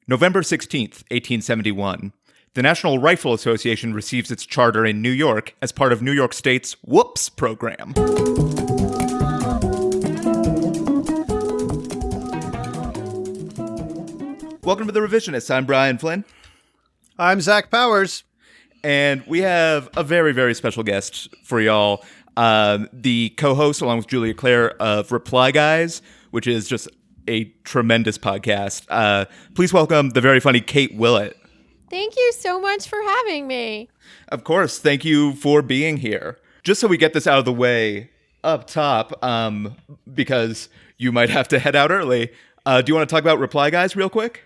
November 16th, 1871. The National Rifle Association receives its charter in New York as part of New York State's Whoops program. Welcome to The Revisionists. I'm Brian Flynn. I'm Zach Powers. And we have a very, very special guest for y'all. The co-host, along with Julia Claire, of Reply Guys, which is just a tremendous podcast. Please welcome the very funny Kate Willett. Thank you so much for having me. Of course. Thank you for being here. Just so we get this out of the way up top, because you might have to head out early, do you want to talk about Reply Guys real quick?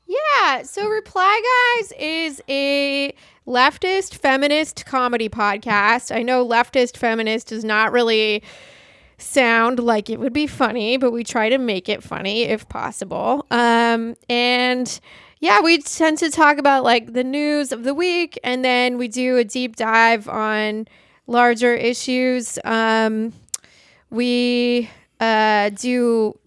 Yeah, so Reply Guys is a leftist feminist comedy podcast. I know leftist feminist does not really sound like it would be funny, but we try to make it funny if possible. And yeah, we tend to talk about like the news of the week, and then we do a deep dive on larger issues. We do,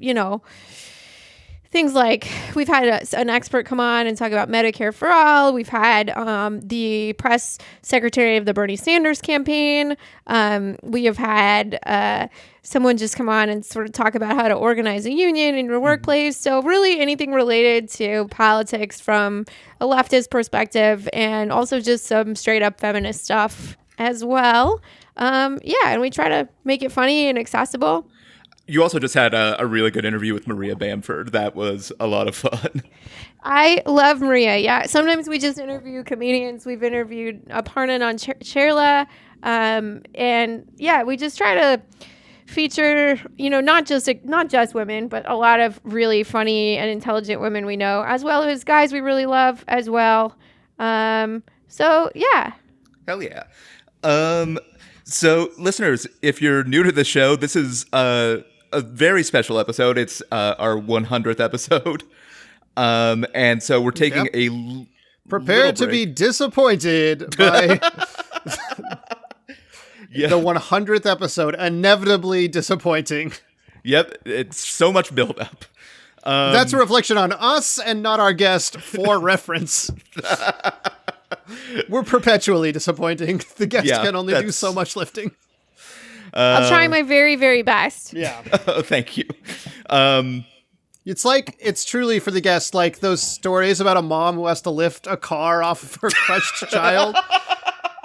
things like we've had an expert come on and talk about Medicare for all. We've had the press secretary of the Bernie Sanders campaign. We have had someone just come on and sort of talk about how to organize a union in your workplace. So really anything related to politics from a leftist perspective, and also just some straight up feminist stuff as well. And we try to make it funny and accessible. You also just had a really good interview with Maria Bamford. That was a lot of fun. I love Maria. Yeah. Sometimes we just interview comedians. We've interviewed Aparna on Cherla. And yeah, we just try to feature, not just women, but a lot of really funny and intelligent women we know, as well as guys we really love as well. So yeah. Hell yeah. So listeners, if you're new to the show, this is a very special episode. It's our 100th episode. And so we're taking a prepare to be disappointed by the 100th episode, inevitably disappointing. Yep, it's so much buildup. That's a reflection on us and not our guest, for reference. We're perpetually disappointing. The guest can only do so much lifting. I'll try my very, very best. Yeah. Oh, thank you. It's truly for the guest like those stories about a mom who has to lift a car off of her crushed child.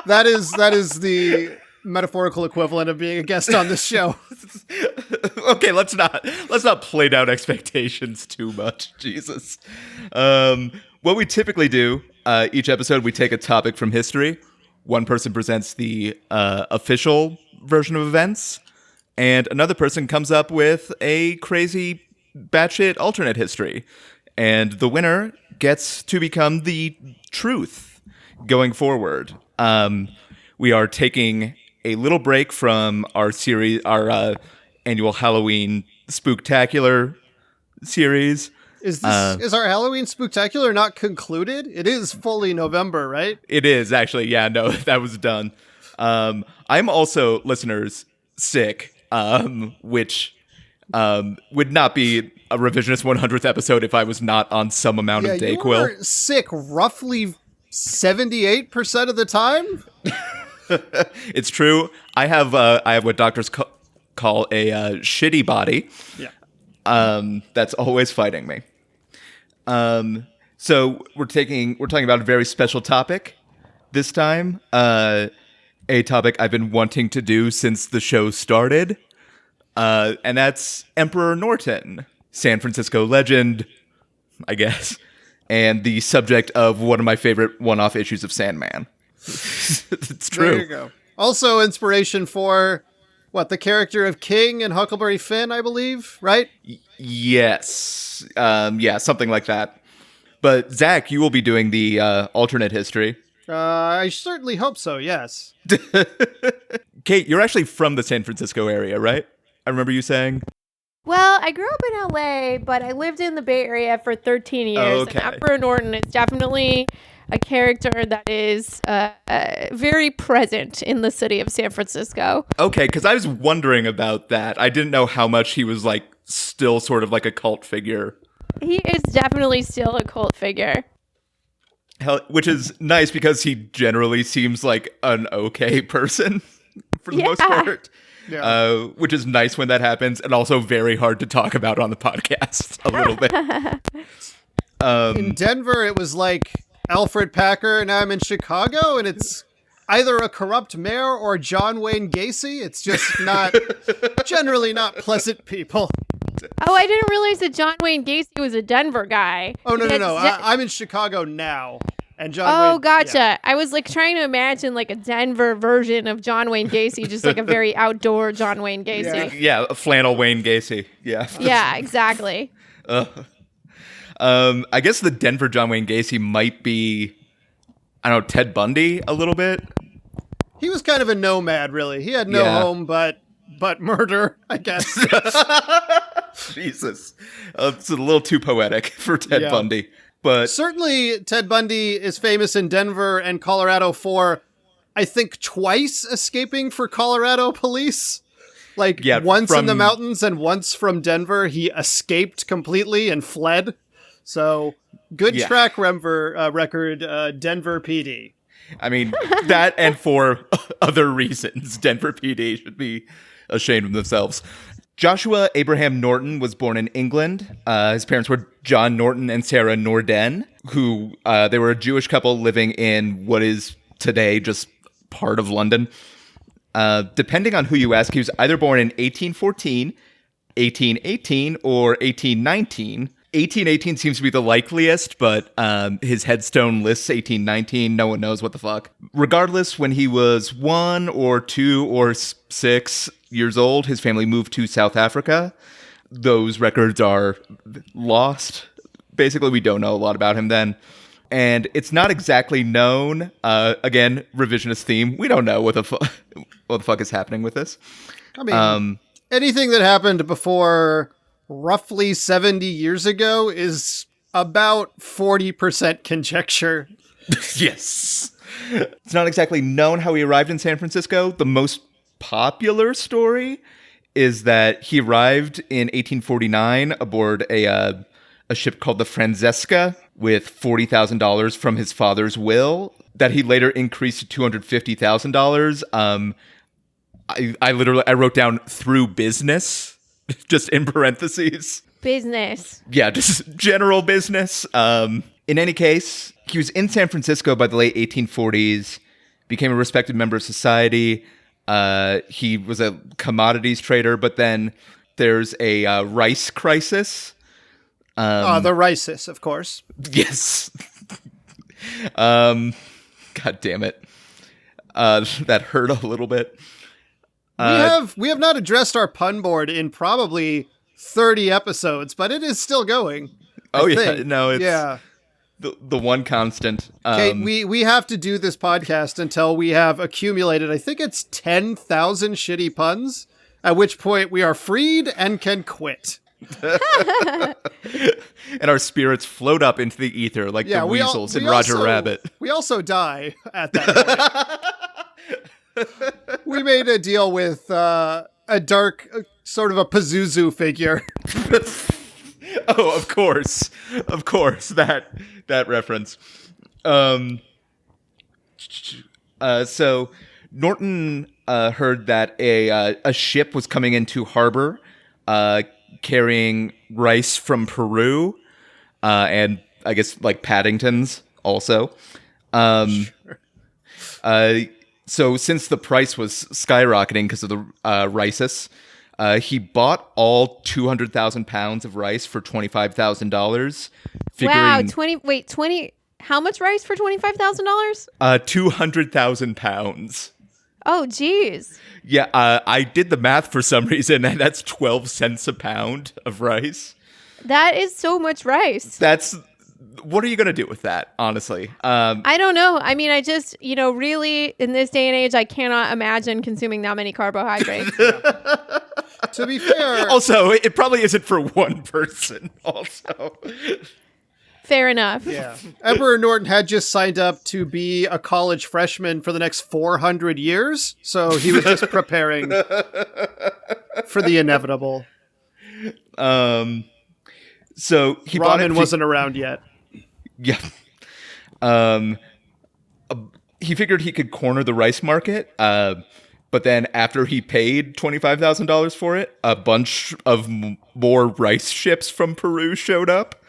That is the metaphorical equivalent of being a guest on this show. Okay, let's not play down expectations too much. Jesus. What we typically do, each episode we take a topic from history. One person presents the official version of events, and another person comes up with a crazy batshit alternate history. And the winner gets to become the truth going forward. We are taking a little break from our series, our annual Halloween Spooktacular series. Is our Halloween Spooktacular not concluded? It is fully November, right? It is, actually. Yeah, no, that was done. I'm also, listeners, sick, which would not be a revisionist 100th episode if I was not on some amount of Dayquil. You're sick roughly 78% of the time? It's true. I have what doctors call a shitty body. Yeah. That's always fighting me. So we're talking about a very special topic this time. A topic I've been wanting to do since the show started. And that's Emperor Norton, San Francisco legend, I guess, and the subject of one of my favorite one-off issues of Sandman. It's true. There you go. Also inspiration for, the character of King in Huckleberry Finn, I believe, right? Yes. Yeah, something like that. But Zach, you will be doing the alternate history. I certainly hope so, yes. Kate, you're actually from the San Francisco area, right? I remember you saying. Well, I grew up in LA, but I lived in the Bay Area for 13 years. Oh, okay. And Emperor Norton is definitely a character that is very present in the city of San Francisco. Okay, because I was wondering about that. I didn't know how much he was like still sort of like a cult figure. He is definitely still a cult figure. Which is nice because he generally seems like an okay person for the most part. Yeah. Which is nice when that happens, and also very hard to talk about on the podcast a little bit. In Denver, it was like Alfred Packer, and now I'm in Chicago, and it's either a corrupt mayor or John Wayne Gacy. It's just not, generally not pleasant people. Oh, I didn't realize that John Wayne Gacy was a Denver guy. Oh, no. That's I'm in Chicago now. And John Oh, Wayne, gotcha. yeah. I was like trying to imagine like a Denver version of John Wayne Gacy, just like a very outdoor John Wayne Gacy. Yeah, flannel Wayne Gacy. Yeah. Yeah, exactly. I guess the Denver John Wayne Gacy might be, I don't know, Ted Bundy a little bit. He was kind of a nomad, really. He had no home but murder, I guess. Jesus. It's a little too poetic for Ted Bundy. But certainly Ted Bundy is famous in Denver and Colorado for, I think, twice escaping for Colorado police. Like once in the mountains and once from Denver, he escaped completely and fled. So good track record, Denver PD. I mean, that and for other reasons, Denver PD should be ashamed of themselves. Joshua Abraham Norton was born in England. His parents were John Norton and Sarah Norden, who they were a Jewish couple living in what is today just part of London. Depending on who you ask, he was either born in 1814, 1818, or 1819. 1818 seems to be the likeliest, but his headstone lists 1819. No one knows what the fuck. Regardless, when he was 1 or 2 or 6 years old, his family moved to South Africa. Those records are lost. Basically, we don't know a lot about him then. And it's not exactly known. Again, revisionist theme. We don't know what the fuck is happening with this. I mean, anything that happened before roughly 70 years ago is about 40% conjecture. Yes. It's not exactly known how he arrived in San Francisco. The most popular story is that he arrived in 1849 aboard a ship called the Francesca with $40,000 from his father's will that he later increased to $250,000. I wrote down through business. Just in parentheses. Business. Yeah, just general business. In any case, he was in San Francisco by the late 1840s, became a respected member of society. He was a commodities trader, but then there's a rice crisis. The rices, of course. Yes. God damn it. That hurt a little bit. We have not addressed our pun board in probably 30 episodes, but it is still going. Oh, yeah. No, it's the one constant. Okay, we have to do this podcast until we have accumulated, I think it's 10,000 shitty puns, at which point we are freed and can quit. And our spirits float up into the ether like the weasels in Roger Rabbit. We also die at that point. We made a deal with a dark, sort of a Pazuzu figure. Oh, of course, that reference. So Norton heard that a ship was coming into harbor, carrying rice from Peru, and I guess like Paddingtons also. So since the price was skyrocketing because of the rices, he bought all 200,000 pounds of rice for $25,000. Wow, 20. How much rice for $25,000? 200,000 pounds. Oh, geez. Yeah, I did the math for some reason, and that's 12 cents a pound of rice. That is so much rice. What are you going to do with that, honestly? I don't know. I mean, I just, really, in this day and age, I cannot imagine consuming that many carbohydrates. To be fair. Also, it probably isn't for one person, also. Fair enough. Yeah. Emperor Norton had just signed up to be a college freshman for the next 400 years, so he was just preparing for the inevitable. So he bought it. Ramen wasn't around yet. Yeah. He figured he could corner the rice market, but then after he paid $25,000 for it, a bunch of more rice ships from Peru showed up,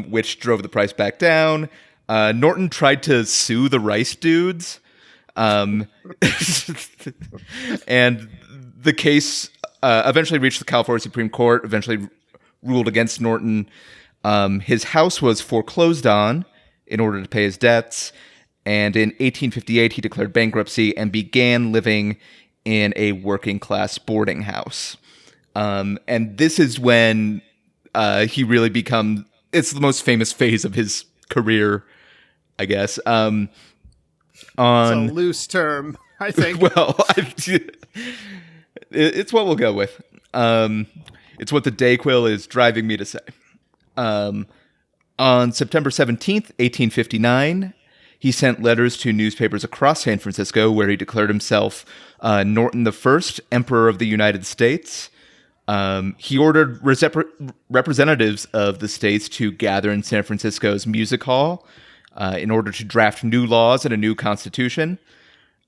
which drove the price back down. Norton tried to sue the rice dudes, and the case eventually reached the California Supreme Court, eventually ruled against Norton. His house was foreclosed on in order to pay his debts, and in 1858 he declared bankruptcy and began living in a working-class boarding house. And this is when he really becomes... It's the most famous phase of his career, I guess. It's a loose term, I think. Well, it's what we'll go with. It's what the Dayquil is driving me to say. On September 17th, 1859, he sent letters to newspapers across San Francisco where he declared himself Norton I, Emperor of the United States. He ordered representatives of the states to gather in San Francisco's Music Hall in order to draft new laws and a new constitution.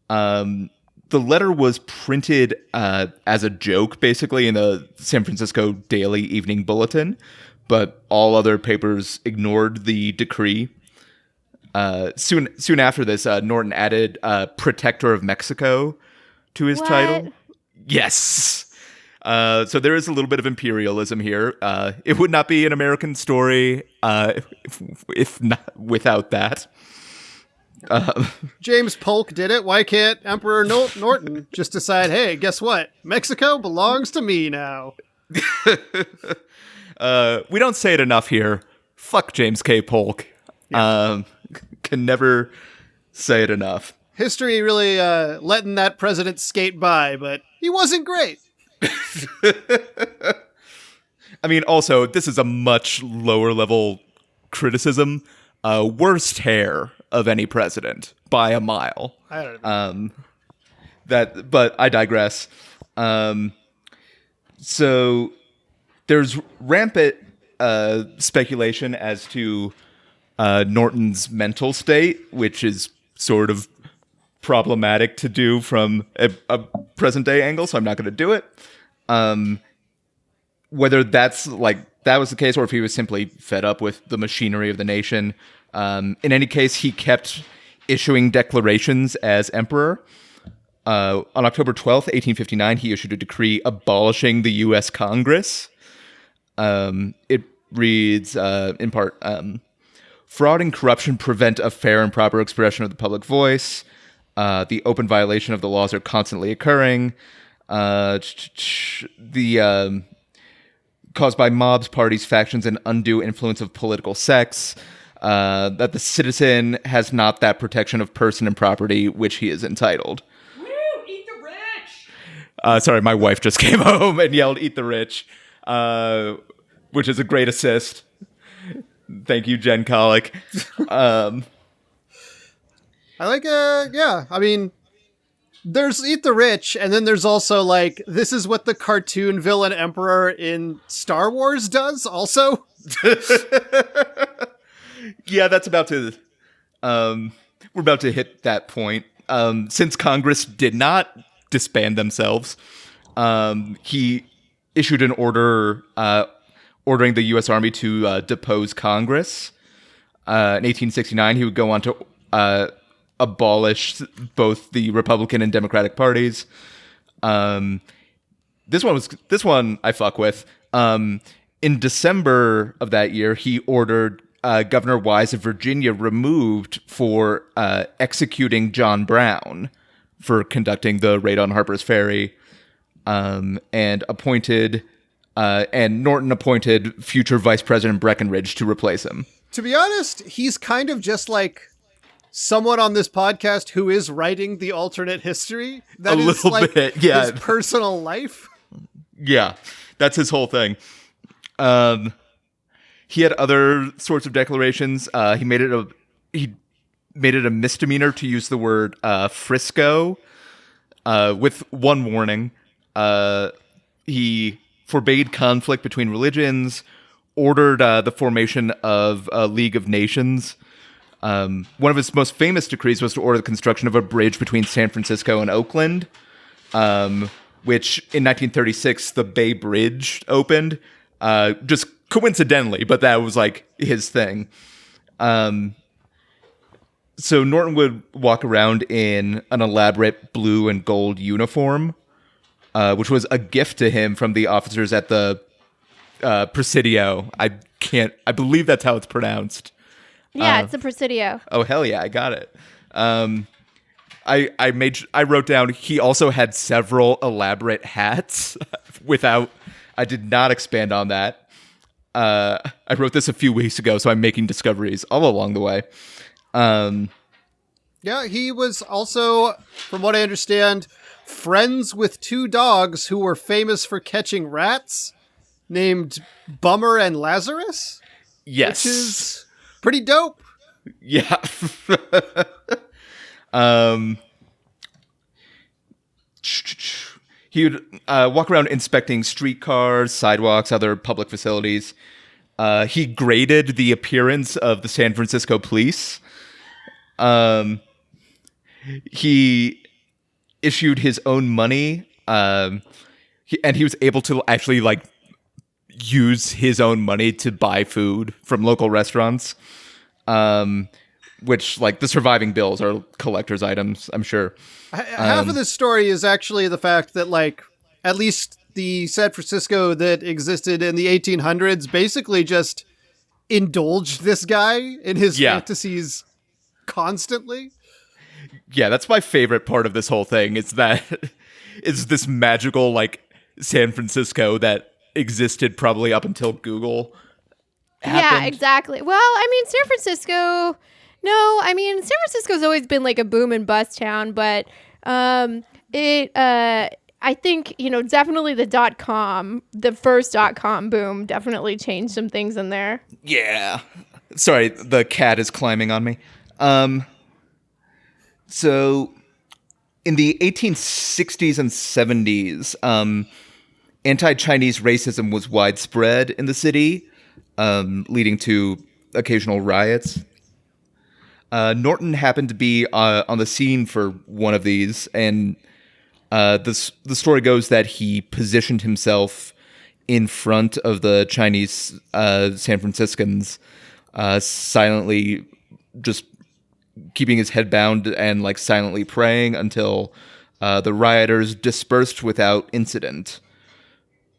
The letter was printed as a joke, basically, in the San Francisco Daily Evening Bulletin, but all other papers ignored the decree. Soon after this, Norton added Protector of Mexico to his title. Yes. So there is a little bit of imperialism here. It would not be an American story if not without that. James Polk did it. Why can't Emperor Norton just decide, hey, guess what? Mexico belongs to me now. We don't say it enough here. Fuck James K. Polk. Yeah. Can never say it enough. History really letting that president skate by, but he wasn't great. I mean, also, this is a much lower level criticism. Worst hair of any president by a mile. I don't know. But I digress. So there's rampant speculation as to Norton's mental state, which is sort of problematic to do from a present day angle, so I'm not going to do it. Whether that's that was the case, or if he was simply fed up with the machinery of the nation. In any case, he kept issuing declarations as emperor. On October 12th, 1859, he issued a decree abolishing the U.S. Congress. It reads, in part, fraud and corruption prevent a fair and proper expression of the public voice. The open violation of the laws are constantly occurring. Caused by mobs, parties, factions, and undue influence of political sects. That the citizen has not that protection of person and property which he is entitled. Woo! Eat the rich! Sorry, my wife just came home and yelled, "Eat the rich," which is a great assist. Thank you, Jen Colick. I like, yeah, I mean, there's Eat the Rich, and then there's also, like, this is what the cartoon villain emperor in Star Wars does, also. Yeah, that's about to... we're about to hit that point. Since Congress did not disband themselves, he issued an order ordering the U.S. Army to depose Congress. In 1869, he would go on to abolish both the Republican and Democratic parties. This one I fuck with. In December of that year, he ordered Governor Wise of Virginia removed for executing John Brown for conducting the raid on Harper's Ferry, and Norton appointed future Vice President Breckinridge to replace him. To be honest, he's kind of just like someone on this podcast who is writing the alternate history. That is like bit, yeah. His personal life. Yeah, that's his whole thing. He had other sorts of declarations. He made it a misdemeanor to use the word Frisco, with one warning. He forbade conflict between religions, ordered the formation of a League of Nations. One of his most famous decrees was to order the construction of a bridge between San Francisco and Oakland, which in 1936 the Bay Bridge opened, just coincidentally, but that was like his thing. So Norton would walk around in an elaborate blue and gold uniform, which was a gift to him from the officers at the Presidio. I believe that's how it's pronounced. Yeah, it's a Presidio. Oh, hell yeah, I got it. I wrote down he also had several elaborate hats I did not expand on that. I wrote this a few weeks ago, so I'm making discoveries all along the way. Yeah, he was also, from what I understand, friends with two dogs who were famous for catching rats, named Bummer and Lazarus. Yes. Which is pretty dope. Yeah. He would walk around inspecting streetcars, sidewalks, other public facilities. He graded the appearance of the San Francisco police. He issued his own money, and he was able to actually like use his own money to buy food from local restaurants, which like the surviving bills are collector's items, I'm sure. Half of this story is actually the fact that like at least the San Francisco that existed in the 1800s basically just indulged this guy in his fantasies constantly. Yeah, that's my favorite part of this whole thing. Is this magical like San Francisco that existed probably up until Google happened. Yeah, exactly. Well, I mean, San Francisco's always been like a boom and bust town, but I think, definitely the first .com boom definitely changed some things in there. Yeah. Sorry, the cat is climbing on me. So in the 1860s and 70s, anti-Chinese racism was widespread in the city, leading to occasional riots. Norton happened to be on the scene for one of these, and the story goes that he positioned himself in front of the Chinese San Franciscans, silently just keeping his head bound and like silently praying until the rioters dispersed without incident.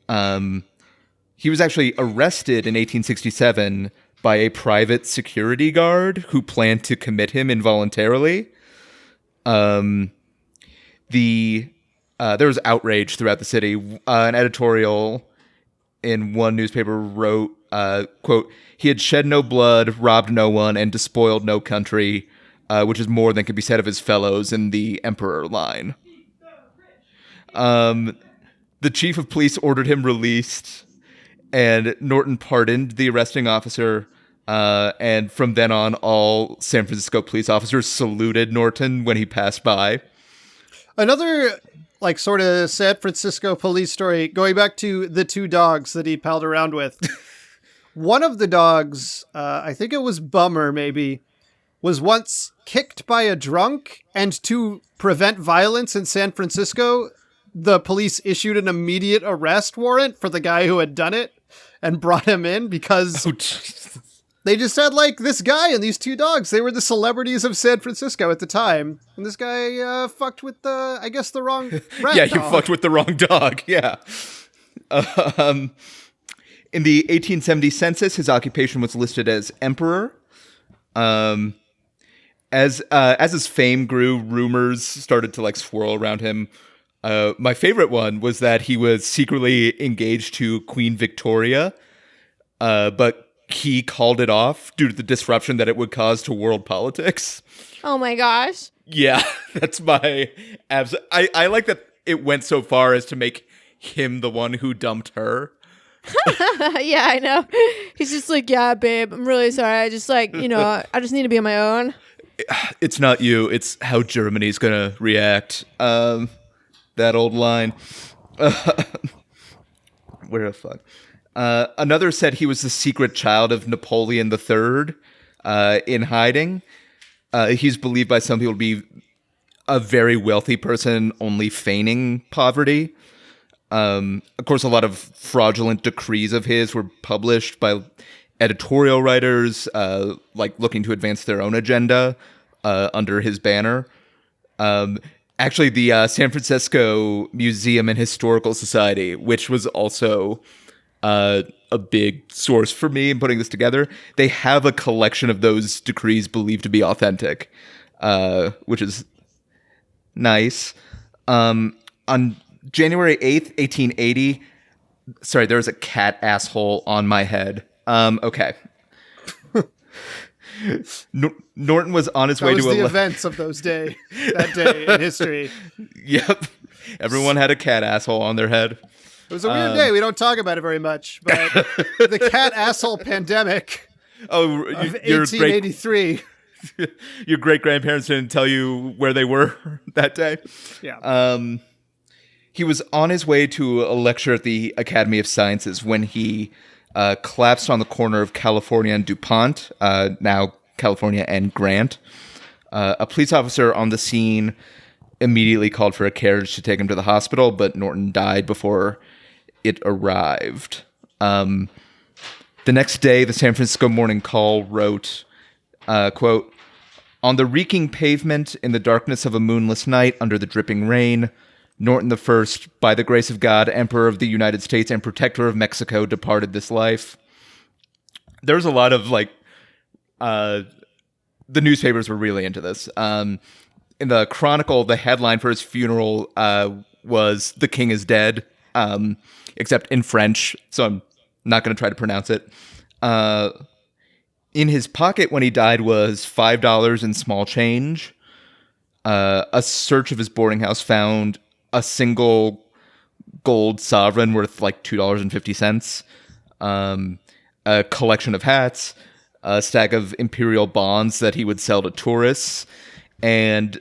He was actually arrested in 1867 by a private security guard who planned to commit him involuntarily. There was outrage throughout the city. An editorial in one newspaper wrote, quote, "He had shed no blood, robbed no one, and despoiled no country, which is more than could be said of his fellows in the emperor line." The chief of police ordered him released, and Norton pardoned the arresting officer. And from then on, all San Francisco police officers saluted Norton when he passed by. Another, like, sort of San Francisco police story, going back to the two dogs that he palled around with. One of the dogs, I think it was Bummer maybe, was once kicked by a drunk, and to prevent violence in San Francisco, the police issued an immediate arrest warrant for the guy who had done it and brought him in because they just had like this guy and these two dogs. They were the celebrities of San Francisco at the time. And this guy fucked with the wrong rat Yeah, dog. you fucked with the wrong dog. Yeah. In the 1870 census, his occupation was listed as emperor. As his fame grew, rumors started to like swirl around him. My favorite one was that he was secretly engaged to Queen Victoria, but he called it off due to the disruption that it would cause to world politics. Oh my gosh. Yeah, that's my I like that it went so far as to make him the one who dumped her. Yeah, I know. He's just like, yeah, babe, I'm really sorry. I just like, I just need to be on my own. It's not you. It's how Germany's gonna react. That old line. Where the fuck? Another said he was the secret child of Napoleon III in hiding. He's believed by some people to be a very wealthy person only feigning poverty. Of course, a lot of fraudulent decrees of his were published by editorial writers, looking to advance their own agenda under his banner. Actually, the San Francisco Museum and Historical Society, which was also a big source for me in putting this together, they have a collection of those decrees believed to be authentic, which is nice. On January 8th, 1880, sorry, there was a cat asshole on my head. Okay. Norton was on his way to the events of that day in history. Yep. Everyone had a cat asshole on their head. It was a weird day. We don't talk about it very much, but the cat asshole pandemic of 1883. Your great-grandparents didn't tell you where they were that day? Yeah. He was on his way to a lecture at the Academy of Sciences when he collapsed on the corner of California and DuPont, now California and Grant. A police officer on the scene immediately called for a carriage to take him to the hospital, but Norton died before it arrived. The next day, the San Francisco Morning Call wrote, quote, "On the reeking pavement in the darkness of a moonless night under the dripping rain, Norton I, by the grace of God, Emperor of the United States and Protector of Mexico, departed this life." There's a lot of, the newspapers were really into this. In the Chronicle, the headline for his funeral was "The King is Dead," except in French, so I'm not going to try to pronounce it. In his pocket when he died was $5 in small change. A search of his boarding house found a single gold sovereign worth $2.50, a collection of hats, a stack of imperial bonds that he would sell to tourists, and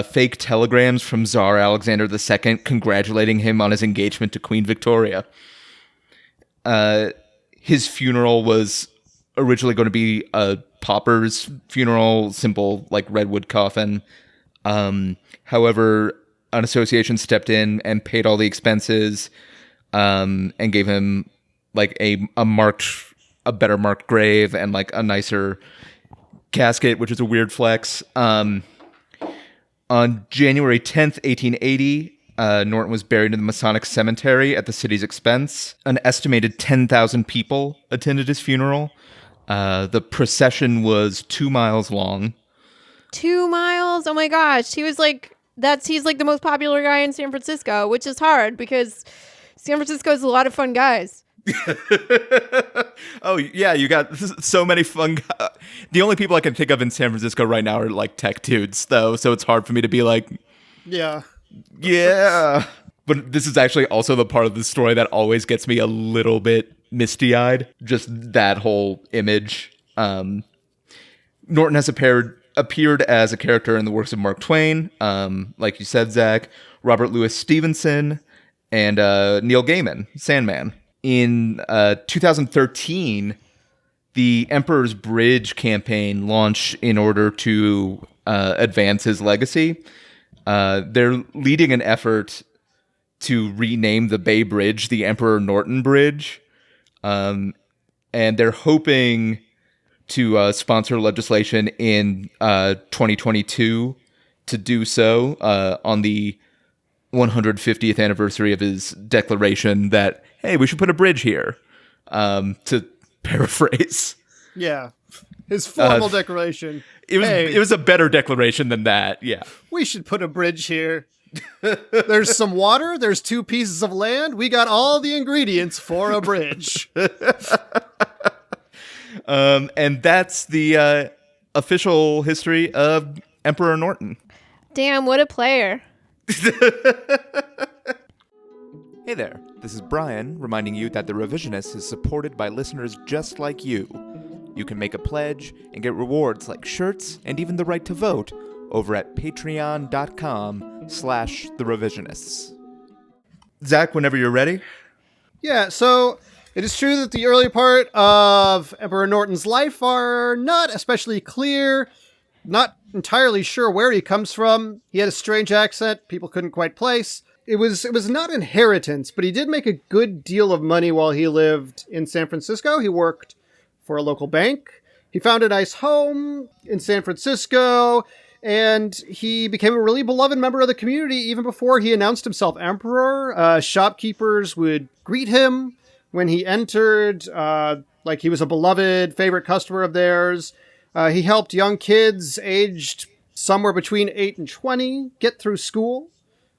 fake telegrams from Tsar Alexander II congratulating him on his engagement to Queen Victoria. His funeral was originally going to be a pauper's funeral, simple redwood coffin. However, an association stepped in and paid all the expenses, and gave him a better marked grave and a nicer casket, which is a weird flex. On January 10th, 1880, Norton was buried in the Masonic Cemetery at the city's expense. An estimated 10,000 people attended his funeral. The procession was 2 miles long. 2 miles? Oh my gosh. He's the most popular guy in San Francisco, which is hard because San Francisco is a lot of fun guys. Oh, yeah, you got so many fun guys. The only people I can think of in San Francisco right now are tech dudes, though, so it's hard for me to be yeah. But this is actually also the part of the story that always gets me a little bit misty-eyed, just that whole image. Norton has appeared as a character in the works of Mark Twain, like you said, Zach, Robert Louis Stevenson, and Neil Gaiman, Sandman. In 2013, the Emperor's Bridge campaign launched in order to advance his legacy. They're leading an effort to rename the Bay Bridge the Emperor Norton Bridge. And they're hoping to sponsor legislation in 2022 to do so on the 150th anniversary of his declaration that, hey, we should put a bridge here, to paraphrase. Yeah. His formal declaration. It was a better declaration than that, yeah. We should put a bridge here. There's some water, there's 2 pieces of land, we got all the ingredients for a bridge. And that's the official history of Emperor Norton. Damn, what a player. Hey there, this is Brian reminding you that The Revisionist is supported by listeners just like you. You can make a pledge and get rewards like shirts and even the right to vote over at patreon.com/therevisionists. Zach, whenever you're ready. Yeah, so It is true that the early part of Emperor Norton's life are not especially clear. Not entirely sure where he comes from. He had a strange accent people couldn't quite place. It was not inheritance, but he did make a good deal of money while he lived in San Francisco. He worked for a local bank. He found a nice home in San Francisco, and he became a really beloved member of the community even before he announced himself emperor. Shopkeepers would greet him when he entered, like he was a beloved favorite customer of theirs. He helped young kids aged somewhere between 8 and 20 get through school.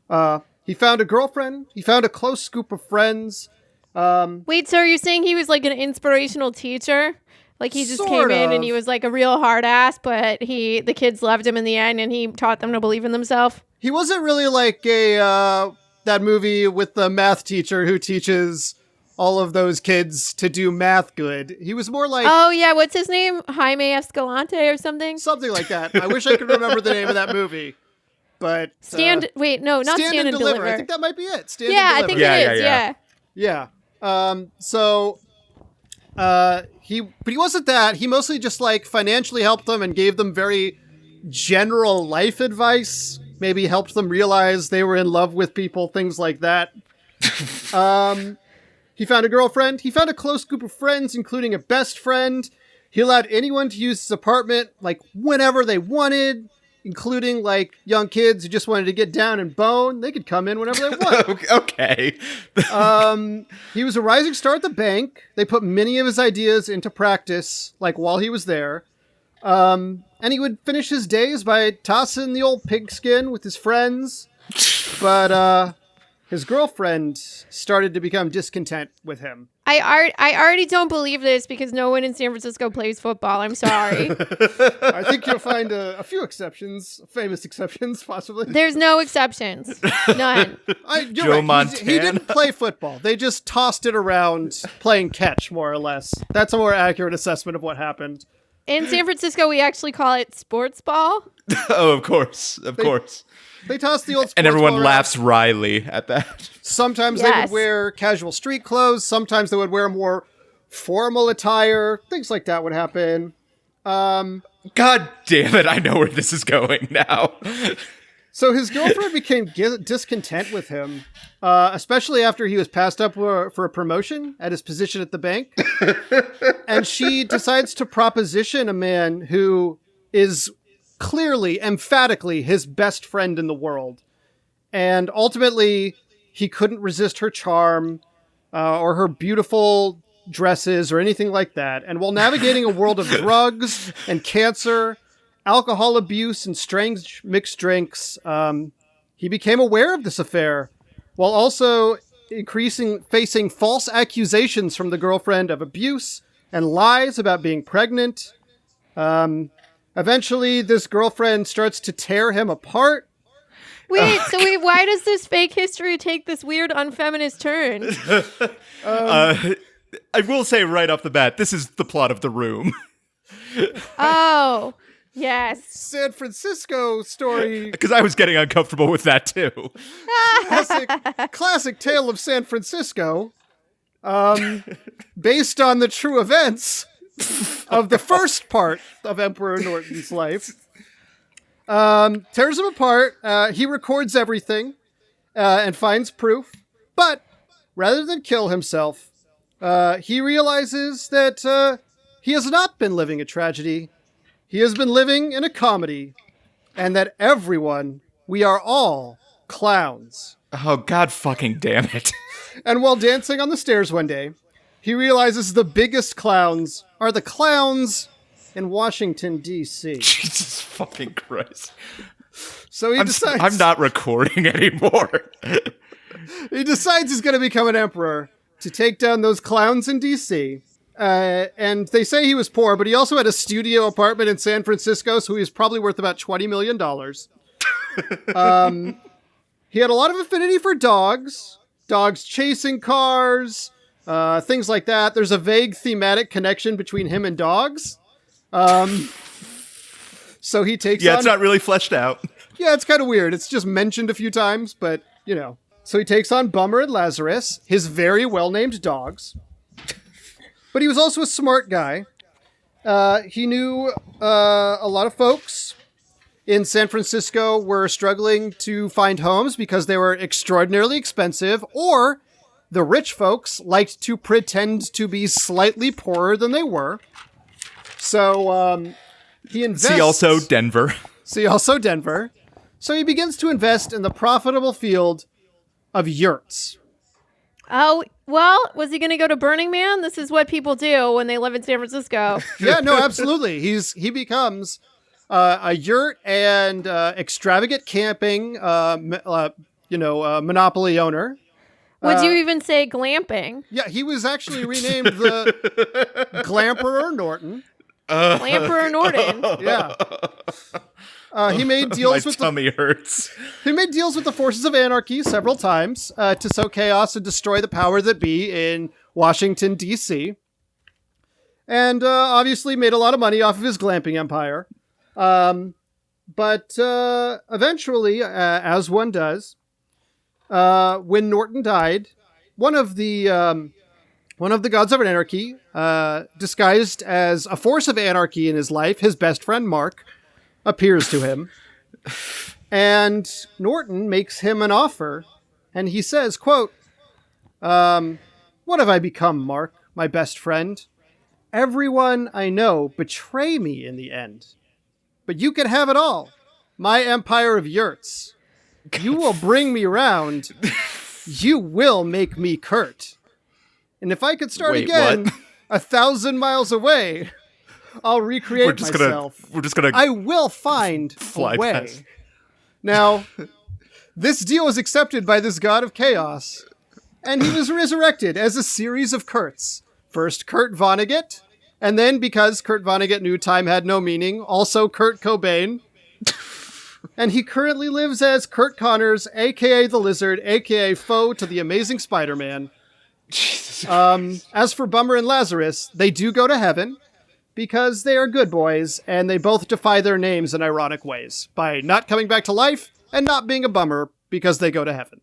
He found a girlfriend. He found a close group of friends. Wait, so are you saying he was like an inspirational teacher? Like he just came in and he was like a real hard ass, but the kids loved him in the end and he taught them to believe in themselves? He wasn't really like that movie with the math teacher who teaches all of those kids to do math good. He was more like... Oh, yeah. What's his name? Jaime Escalante or something? Something like that. I wish I could remember the name of that movie. But... Wait, no, not Stand and Deliver. I think that might be it. Stand yeah, and Deliver. I think it is, yeah. But he wasn't that. He mostly just like financially helped them and gave them very general life advice. Maybe helped them realize they were in love with people, things like that. He found a girlfriend. He found a close group of friends, including a best friend. He allowed anyone to use his apartment, like, whenever they wanted, including, like, young kids who just wanted to get down and bone. They could come in whenever they wanted. Okay. He was a rising star at the bank. They put many of his ideas into practice, like, while he was there. And he would finish his days by tossing the old pigskin with his friends. But, his girlfriend started to become discontent with him. I already don't believe this because no one in San Francisco plays football. I'm sorry. I think you'll find a few exceptions, famous exceptions, possibly. There's no exceptions. None. Joe Montana. He didn't play football. They just tossed it around playing catch, more or less. That's a more accurate assessment of what happened. In San Francisco, we actually call it sports ball. Oh, of course. Of course. They tossed the old sports and everyone ball laughs wryly at that. Sometimes they would wear casual street clothes. Sometimes they would wear more formal attire. Things like that would happen. God damn it, I know where this is going now. So his girlfriend became discontent with him, especially after he was passed up for a promotion at his position at the bank. And she decides to proposition a man who is clearly, emphatically, his best friend in the world. And ultimately, he couldn't resist her charm or her beautiful dresses or anything like that. And while navigating a world of drugs and cancer, alcohol abuse, and strange mixed drinks, he became aware of this affair, while also facing false accusations from the girlfriend of abuse and lies about being pregnant. Eventually, this girlfriend starts to tear him apart. Wait, why does this fake history take this weird unfeminist turn? I will say right off the bat, this is the plot of The Room. Oh, yes. San Francisco story. Because I was getting uncomfortable with that too. Classic tale of San Francisco. Based on the true events of the first part of Emperor Norton's life. Tears him apart. He records everything and finds proof. But rather than kill himself, he realizes that he has not been living a tragedy. He has been living in a comedy. And that everyone, we are all clowns. Oh, God fucking damn it. And while dancing on the stairs one day, he realizes the biggest clowns are the clowns in Washington, D.C. Jesus fucking Christ. So he decides... I'm not recording anymore. He decides he's going to become an emperor to take down those clowns in D.C. And they say he was poor, but he also had a studio apartment in San Francisco, so he was probably worth about $20 million. He had a lot of affinity for dogs chasing cars, things like that. There's a vague thematic connection between him and dogs. So he takes on... Yeah, it's not really fleshed out. Yeah, it's kind of weird. It's just mentioned a few times, but, you know. So he takes on Bummer and Lazarus, his very well-named dogs. But he was also a smart guy. He knew a lot of folks in San Francisco were struggling to find homes because they were extraordinarily expensive, or the rich folks liked to pretend to be slightly poorer than they were. So he invests... See also Denver. So he begins to invest in the profitable field of yurts. Oh, well, was he going to go to Burning Man? This is what people do when they live in San Francisco. Yeah, no, absolutely. He becomes a yurt and extravagant camping, monopoly owner. Would you even say glamping? Yeah, he was actually renamed the Glamperer Norton. Glamperer Norton. Yeah. He made deals My tummy hurts. He made deals with the forces of anarchy several times to sow chaos and destroy the power that be in Washington, D.C. And obviously made a lot of money off of his glamping empire. But eventually, as one does, when Norton died, one of the gods of anarchy, disguised as a force of anarchy in his life, his best friend Mark, appears to him. And Norton makes him an offer, and he says, quote, "What have I become, Mark, my best friend? Everyone I know betray me in the end. But you can have it all. My empire of yurts. You will bring me round. You will make me Kurt. And if I could start again, what? 1,000 miles away, I'll recreate myself. I will find a way." Past. Now, this deal was accepted by this god of chaos, and he was resurrected as a series of Kurts. First, Kurt Vonnegut, and then, because Kurt Vonnegut knew time had no meaning, also Kurt Cobain. And he currently lives as Kurt Connors, a.k.a. the Lizard, a.k.a. foe to the Amazing Spider-Man. As for Bummer and Lazarus, they do go to heaven because they are good boys, and they both defy their names in ironic ways by not coming back to life and not being a bummer because they go to heaven.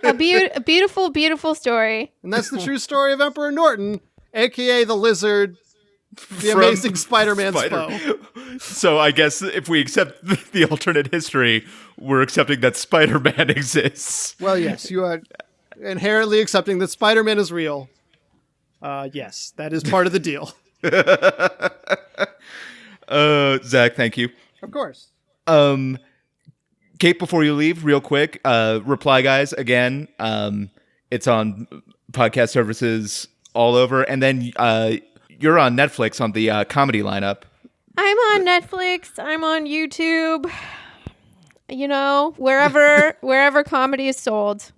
A beautiful, beautiful story. And that's the true story of Emperor Norton, a.k.a. the Lizard, the Amazing Spider-Man's foe. So I guess if we accept the alternate history, we're accepting that Spider-Man exists. Well, yes, you are inherently accepting that Spider-Man is real. Yes, that is part of the deal. Zach, thank you. Of course. Kate, before you leave, real quick, Reply Guys, again, it's on podcast services all over. And then you're on Netflix on the comedy lineup. I'm on Netflix. I'm on YouTube. You know, wherever comedy is sold.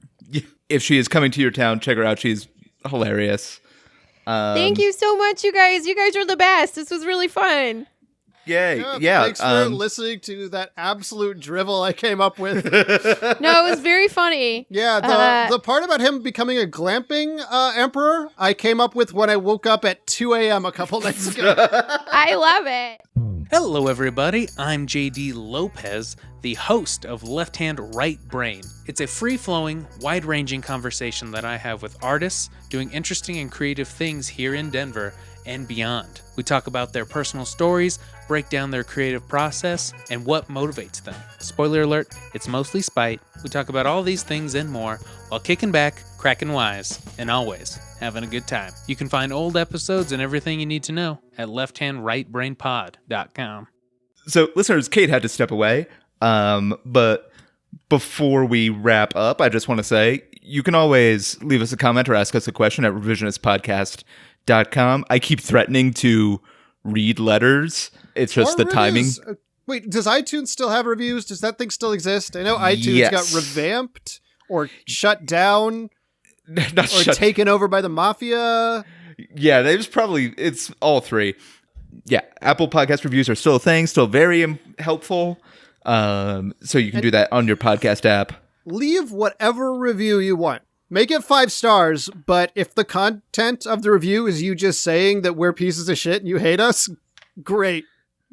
If she is coming to your town, check her out. She's hilarious. Thank you so much, you guys. You guys are the best. This was really fun. Yay. Yeah. Thanks for listening to that absolute drivel I came up with. No, it was very funny. Yeah, the part about him becoming a glamping emperor, I came up with when I woke up at 2 a.m. a couple nights ago. I love it. Hello, everybody. I'm JD Lopez, the host of Left Hand Right Brain. It's a free-flowing, wide-ranging conversation that I have with artists doing interesting and creative things here in Denver and beyond. We talk about their personal stories, break down their creative process, and what motivates them. Spoiler alert, it's mostly spite. We talk about all these things and more while kicking back, cracking wise, and always having a good time. You can find old episodes and everything you need to know at lefthandrightbrainpod.com. So, listeners, Kate had to step away, but before we wrap up, I just want to say you can always leave us a comment or ask us a question at revisionistpodcast.com. I keep threatening to read letters. It's just the timing. Wait, does iTunes still have reviews? Does that thing still exist? I know iTunes got revamped or shut down taken over by the mafia. Yeah, it's all three. Yeah, Apple Podcast reviews are still a thing, still very helpful. So you can do that on your podcast app. Leave whatever review you want. Make it 5 stars, but if the content of the review is you just saying that we're pieces of shit and you hate us, great.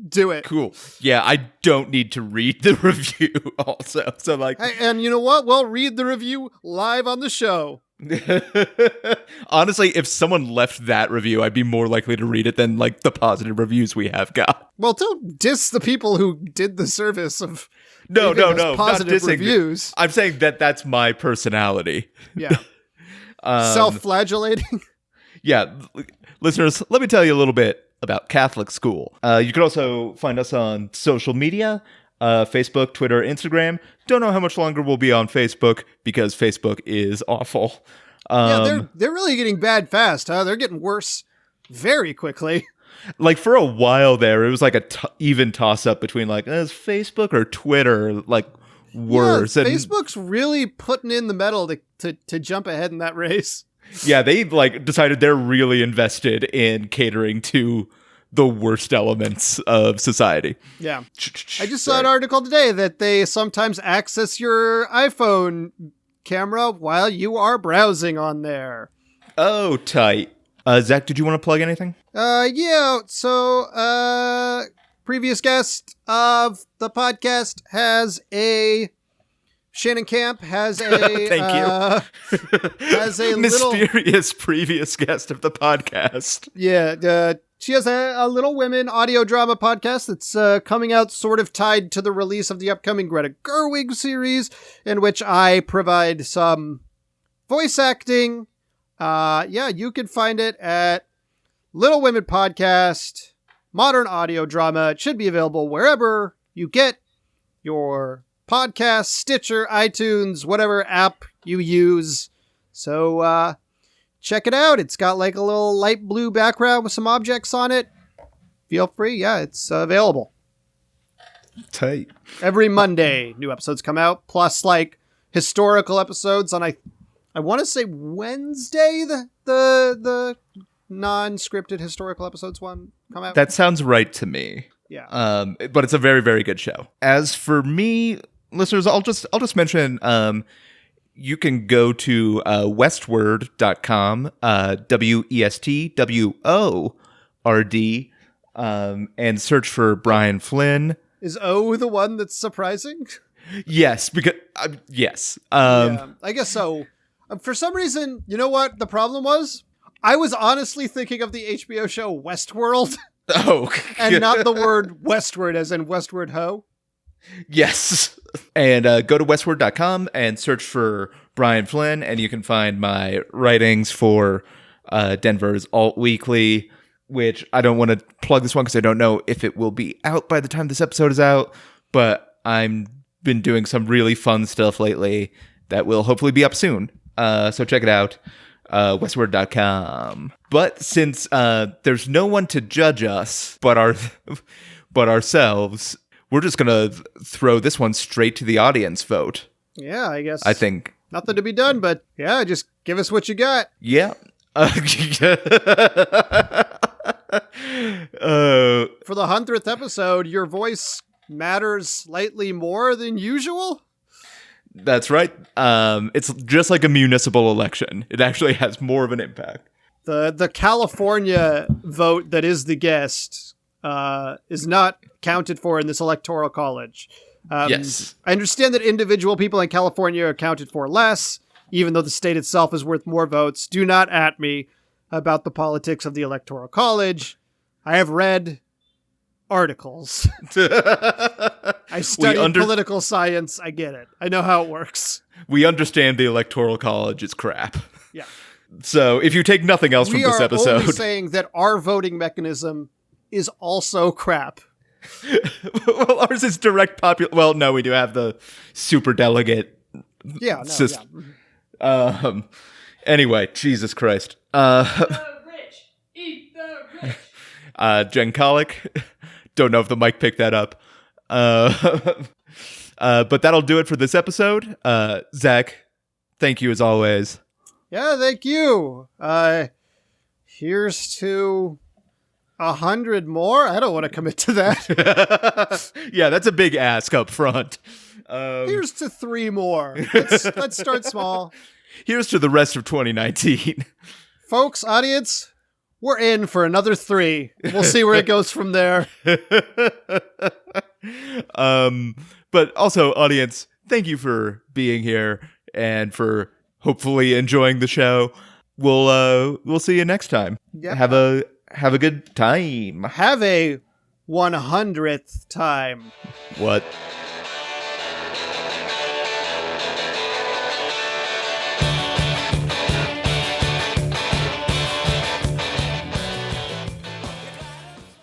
Do it. Cool. Yeah, I don't need to read the review also. So and you know what? We'll read the review live on the show. Honestly, if someone left that review, I'd be more likely to read it than like the positive reviews we have got. Well, don't diss the people who did the service of No, leaving us not positive dissing. reviews. I'm saying that that's my personality. Yeah. Self-flagellating. Yeah, listeners, let me tell you a little bit about Catholic School. You can also find us on social media, Facebook, Twitter, Instagram. Don't know how much longer we'll be on Facebook because Facebook is awful. Yeah, they're really getting bad fast, huh? They're getting worse very quickly. Like for a while there, it was like a even toss-up between like, is Facebook or Twitter like worse? Yeah, And Facebook's really putting in the metal to jump ahead in that race. yeah, they like decided they're really invested in catering to the worst elements of society. Yeah. I just saw an article today that they sometimes access your iPhone camera while you are browsing on there. Oh, tight. Zach, did you want to plug anything? Yeah. So, previous guest of the podcast Shannon Camp has a Thank you. Has a mysterious previous guest of the podcast. Yeah, she has a Little Women audio drama podcast that's coming out sort of tied to the release of the upcoming Greta Gerwig series, in which I provide some voice acting. Yeah, you can find it at Little Women Podcast, modern audio drama. It should be available wherever you get your podcast, Stitcher, iTunes, whatever app you use. So, check it out. It's got like a little light blue background with some objects on it. Feel free. Yeah, it's available. Tight. Every Monday, new episodes come out, plus like historical episodes on I want to say Wednesday the non-scripted historical episodes one come out. That sounds right to me. Yeah. But it's a very, very good show. As for me, listeners, I'll just mention you can go to westword.com, WESTWORD, and search for Brian Flynn. Is O the one that's surprising? Yes, because yes. Yeah, I guess so. For some reason, you know what the problem was? I was honestly thinking of the HBO show Westworld. Oh, and not the word westward as in westward ho. Yes. And go to westword.com and search for Brian Flynn, and you can find my writings for Denver's Alt Weekly, which I don't want to plug this one because I don't know if it will be out by the time this episode is out, but I'm been doing some really fun stuff lately that will hopefully be up soon. So check it out. Westward.com. But since there's no one to judge us but ourselves, we're just gonna throw this one straight to the audience vote. Yeah, I guess. I think nothing to be done, but yeah, just give us what you got. Yeah. For the 100th episode, your voice matters slightly more than usual. That's right. It's just like a municipal election. It actually has more of an impact. The California vote that is the guest is not counted for in this electoral college. Yes. I understand that individual people in California are counted for less, even though the state itself is worth more votes. Do not at me about the politics of the electoral college. I have read articles. I studied political science. I get it. I know how it works. We understand the electoral college is crap. Yeah. So if you take nothing else from this episode, we are only saying that our voting mechanism is also crap. Well, ours is direct popular. Well, no, we do have the super delegate. Yeah. system. Yeah. Anyway, Jesus Christ. The rich eat the rich. Jen Colic. Don't know if the mic picked that up. But that'll do it for this episode. Zach, thank you as always. Yeah, thank you. Here's to 100 more. I don't want to commit to that. Yeah, that's a big ask up front. Here's to 3 more. Let's start small. Here's to the rest of 2019. Folks, audience, we're in for another 3. We'll see where it goes from there. But also, audience, thank you for being here and for hopefully enjoying the show. We'll see you next time. Yeah. Have a good time. Have a 100th time. What?